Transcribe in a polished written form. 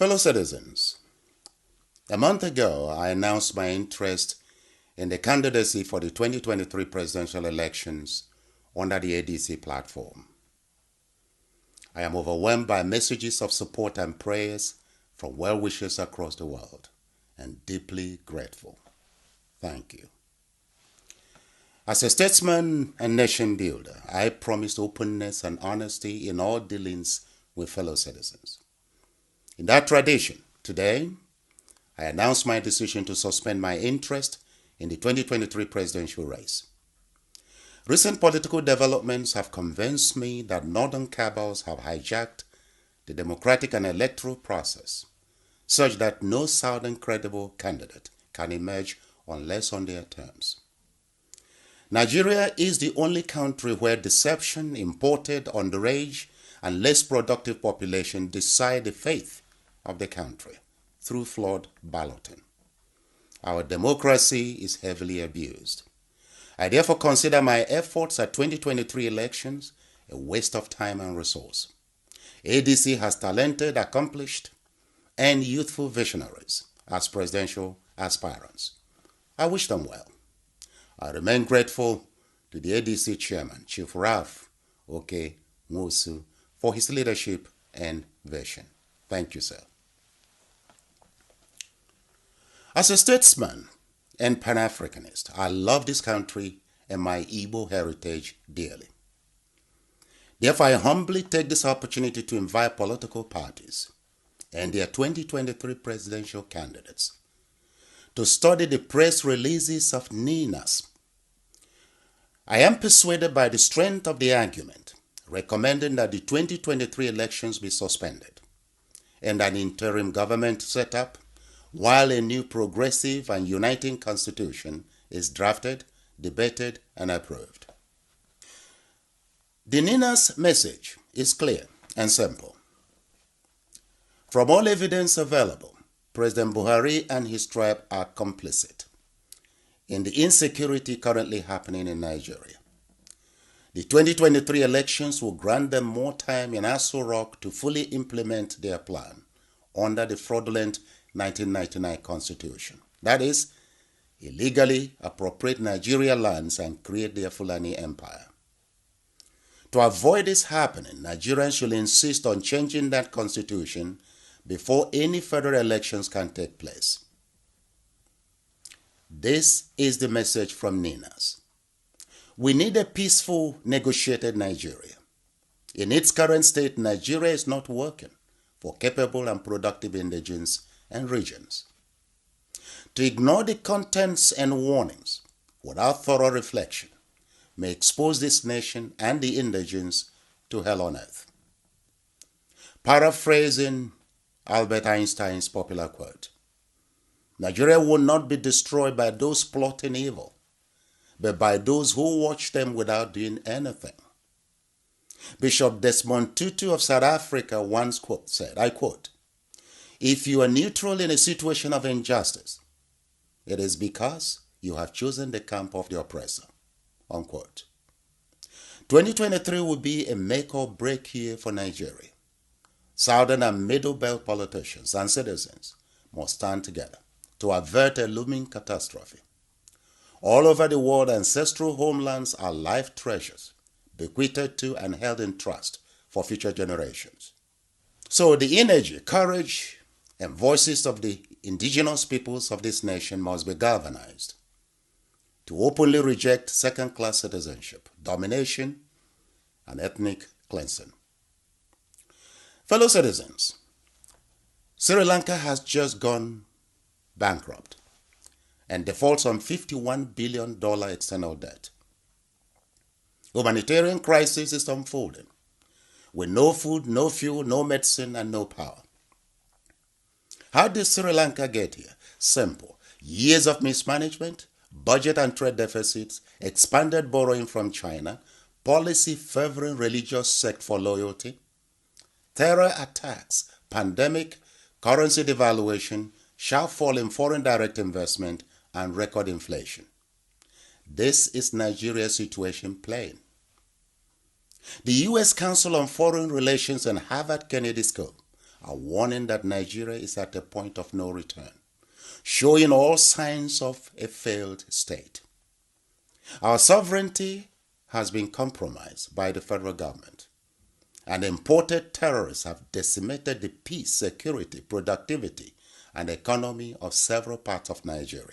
Fellow citizens, a month ago I announced my interest in the candidacy for the 2023 presidential elections under the ADC platform. I am overwhelmed by messages of support and prayers from well-wishers across the world and deeply grateful. Thank you. As a statesman and nation builder, I promised openness and honesty in all dealings with fellow citizens. In that tradition, today, I announce my decision to suspend my interest in the 2023 presidential race. Recent political developments have convinced me that northern cabals have hijacked the democratic and electoral process, such that no southern credible candidate can emerge unless on their terms. Nigeria is the only country where deception, imported, underage, and less productive population decide the fate of the country through flawed balloting. Our democracy is heavily abused. I therefore consider my efforts at 2023 elections a waste of time and resource. ADC has talented, accomplished, and youthful visionaries as presidential aspirants. I wish them well. I remain grateful to the ADC chairman, Chief Ralph Oke Nwosu, for his leadership and vision. Thank you, sir. As a statesman and Pan-Africanist, I love this country and my Igbo heritage dearly. Therefore, I humbly take this opportunity to invite political parties and their 2023 presidential candidates to study the press releases of NINAS. I am persuaded by the strength of the argument recommending that the 2023 elections be suspended and an interim government set up while a new progressive and uniting constitution is drafted, debated, and approved. The NINA's message is clear and simple. From all evidence available, President Buhari and his tribe are complicit in the insecurity currently happening in Nigeria. The 2023 elections will grant them more time in Aso Rock to fully implement their plan under the fraudulent 1999 Constitution. That is, illegally appropriate Nigeria lands and create their Fulani empire. To avoid this happening, Nigerians should insist on changing that constitution before any federal elections can take place. This is the message from NINAS. We need a peaceful, negotiated Nigeria. In its current state, Nigeria is not working for capable and productive indigents and regions. To ignore the contents and warnings without thorough reflection may expose this nation and the indigents to hell on earth. Paraphrasing Albert Einstein's popular quote, Nigeria will not be destroyed by those plotting evil, but by those who watch them without doing anything. Bishop Desmond Tutu of South Africa once said, I quote, if you are neutral in a situation of injustice, it is because you have chosen the camp of the oppressor. Unquote. 2023 will be a make or break year for Nigeria. Southern and Middle Belt politicians and citizens must stand together to avert a looming catastrophe. All over the world, ancestral homelands are life treasures, bequeathed to and held in trust for future generations. So the energy, courage, and voices of the indigenous peoples of this nation must be galvanized to openly reject second-class citizenship, domination, and ethnic cleansing. Fellow citizens, Sri Lanka has just gone bankrupt and defaults on $51 billion external debt. Humanitarian crisis is unfolding with no food, no fuel, no medicine, and no power. How did Sri Lanka get here? Simple. Years of mismanagement, budget and trade deficits, expanded borrowing from China, policy favoring religious sect for loyalty, terror attacks, pandemic, currency devaluation, sharp fall in foreign direct investment, and record inflation. This is Nigeria's situation plain. The U.S. Council on Foreign Relations and Harvard Kennedy School are warning that Nigeria is at a point of no return, showing all signs of a failed state. Our sovereignty has been compromised by the federal government, and imported terrorists have decimated the peace, security, productivity, and economy of several parts of Nigeria.